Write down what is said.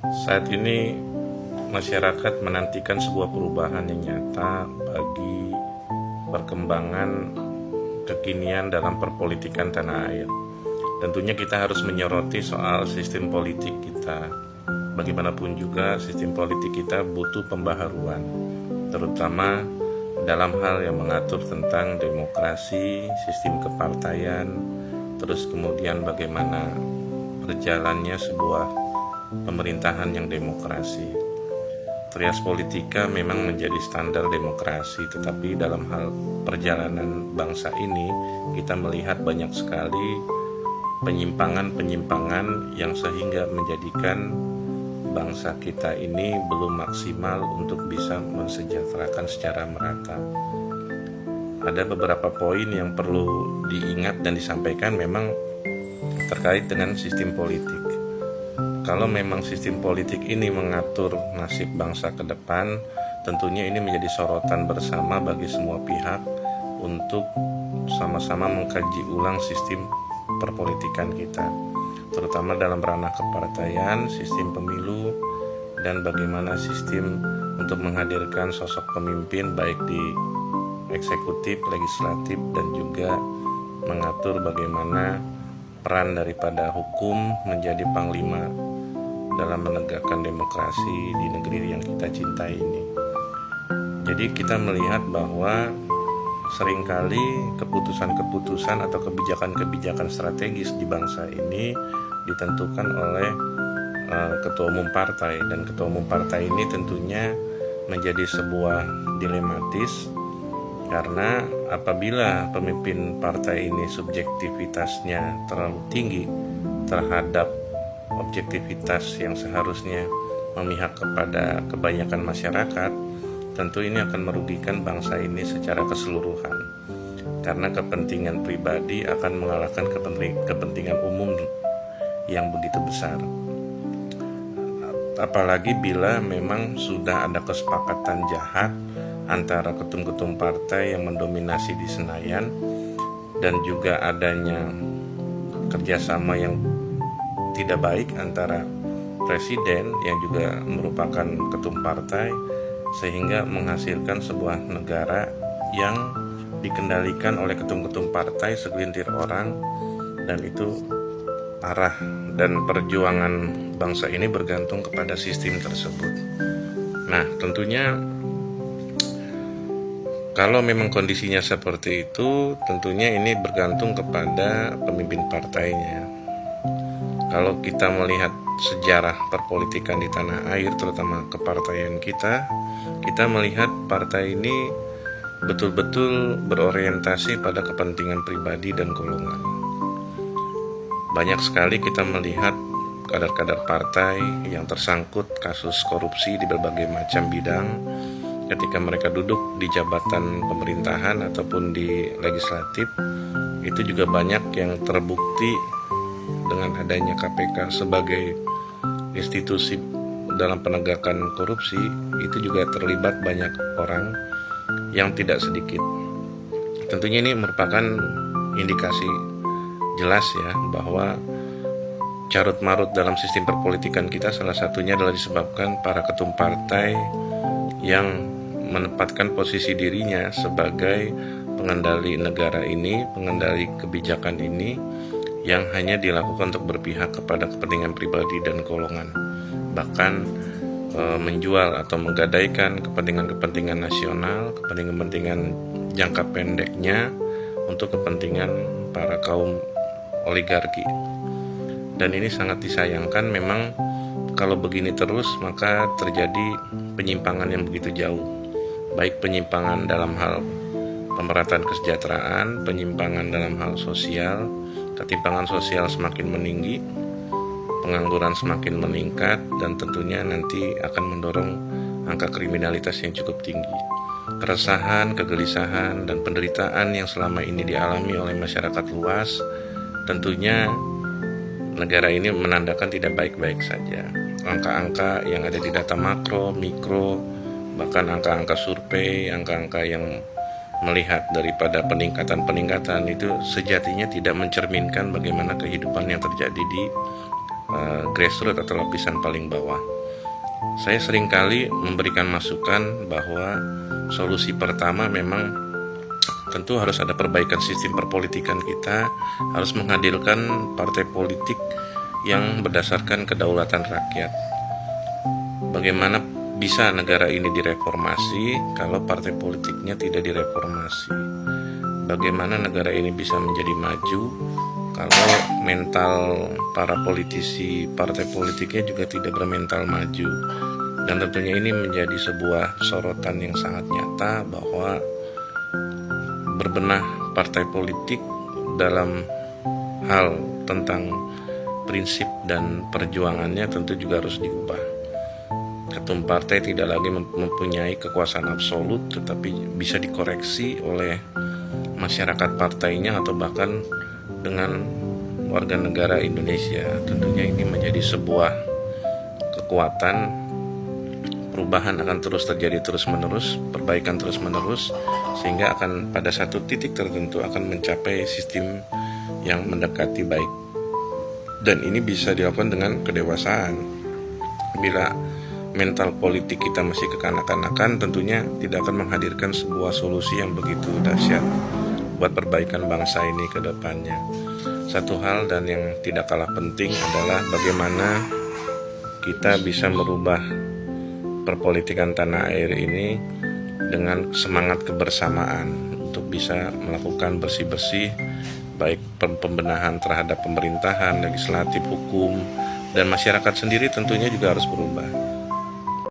Saat ini masyarakat menantikan sebuah perubahan yang nyata bagi perkembangan kekinian dalam perpolitikan tanah air. Tentunya kita harus menyoroti soal sistem politik kita. Bagaimanapun juga sistem politik kita butuh pembaharuan, terutama dalam hal yang mengatur tentang demokrasi, sistem kepartaian, terus kemudian bagaimana berjalannya sebuah pemerintahan yang demokrasi. Trias politika memang menjadi standar demokrasi, tetapi dalam hal perjalanan bangsa ini kita melihat banyak sekali penyimpangan-penyimpangan yang sehingga menjadikan bangsa kita ini belum maksimal untuk bisa mensejahterakan secara merata. Ada beberapa poin yang perlu diingat dan disampaikan memang terkait dengan sistem politik. Kalau memang sistem politik ini mengatur nasib bangsa ke depan, tentunya ini menjadi sorotan bersama bagi semua pihak untuk sama-sama mengkaji ulang sistem perpolitikan kita, terutama dalam ranah kepartaian, sistem pemilu, dan bagaimana sistem untuk menghadirkan sosok pemimpin baik di eksekutif, legislatif, dan juga mengatur bagaimana peran daripada hukum menjadi panglima dalam menegakkan demokrasi di negeri yang kita cintai ini. Jadi kita melihat bahwa seringkali keputusan-keputusan atau kebijakan-kebijakan strategis di bangsa ini ditentukan oleh ketua umum partai, dan ketua umum partai ini tentunya menjadi sebuah dilematis karena apabila pemimpin partai ini subjektivitasnya terlalu tinggi terhadap objektivitas yang seharusnya memihak kepada kebanyakan masyarakat, tentu ini akan merugikan bangsa ini secara keseluruhan, karena kepentingan pribadi akan mengalahkan kepentingan umum yang begitu besar. Apalagi bila memang sudah ada kesepakatan jahat antara ketum-ketum partai yang mendominasi di Senayan, dan juga adanya kerjasama yang tidak baik antara presiden yang juga merupakan ketum partai, sehingga menghasilkan sebuah negara yang dikendalikan oleh ketum-ketum partai segelintir orang, dan itu arah dan perjuangan bangsa ini bergantung kepada sistem tersebut. Nah, tentunya kalau memang kondisinya seperti itu, tentunya ini bergantung kepada pemimpin partainya. Kalau kita melihat sejarah perpolitikan di tanah air, terutama kepartaian kita melihat partai ini betul-betul berorientasi pada kepentingan pribadi dan golongan. Banyak sekali kita melihat kader-kader partai yang tersangkut kasus korupsi di berbagai macam bidang. Ketika mereka duduk di jabatan pemerintahan ataupun di legislatif, itu juga banyak yang terbukti dengan adanya KPK sebagai institusi dalam penegakan korupsi. Itu juga terlibat banyak orang yang tidak sedikit. Tentunya ini merupakan indikasi jelas ya bahwa carut marut dalam sistem perpolitikan kita salah satunya adalah disebabkan para ketum partai yang menempatkan posisi dirinya sebagai pengendali negara ini, pengendali kebijakan ini, yang hanya dilakukan untuk berpihak kepada kepentingan pribadi dan golongan, bahkan menjual atau menggadaikan kepentingan-kepentingan nasional, kepentingan-kepentingan jangka pendeknya untuk kepentingan para kaum oligarki. Dan ini sangat disayangkan. Memang kalau begini terus maka terjadi penyimpangan yang begitu jauh, baik penyimpangan dalam hal pemerataan kesejahteraan, penyimpangan dalam hal sosial. Ketimpangan sosial semakin meninggi, pengangguran semakin meningkat, dan tentunya nanti akan mendorong angka kriminalitas yang cukup tinggi. Keresahan, kegelisahan, dan penderitaan yang selama ini dialami oleh masyarakat luas, tentunya negara ini menandakan tidak baik-baik saja. Angka-angka yang ada di data makro, mikro, bahkan angka-angka survei, angka-angka yang melihat daripada peningkatan itu sejatinya tidak mencerminkan bagaimana kehidupan yang terjadi di grassroots atau lapisan paling bawah. Saya seringkali memberikan masukan bahwa solusi pertama memang tentu harus ada perbaikan sistem perpolitikan kita, harus menghadirkan partai politik yang berdasarkan kedaulatan rakyat. Bagaimana bisa negara ini direformasi kalau partai politiknya tidak direformasi? Bagaimana negara ini bisa menjadi maju kalau mental para politisi, partai politiknya juga tidak bermental maju? Dan tentunya ini menjadi sebuah sorotan yang sangat nyata bahwa berbenah partai politik dalam hal tentang prinsip dan perjuangannya tentu juga harus diubah. Ketum partai tidak lagi mempunyai kekuasaan absolut, tetapi bisa dikoreksi oleh masyarakat partainya atau bahkan dengan warga negara Indonesia. Tentunya ini menjadi sebuah kekuatan. Perubahan akan terus terjadi terus-menerus, perbaikan terus-menerus, sehingga akan pada satu titik tertentu akan mencapai sistem yang mendekati baik. Dan ini bisa dilakukan dengan kedewasaan. Bila mental politik kita masih kekanak-kanakan, tentunya tidak akan menghadirkan sebuah solusi yang begitu dahsyat buat perbaikan bangsa ini ke depannya. Satu hal dan yang tidak kalah penting adalah bagaimana kita bisa merubah perpolitikan tanah air ini dengan semangat kebersamaan untuk bisa melakukan bersih-bersih, baik pembenahan terhadap pemerintahan, legislatif, hukum, dan masyarakat sendiri tentunya juga harus berubah.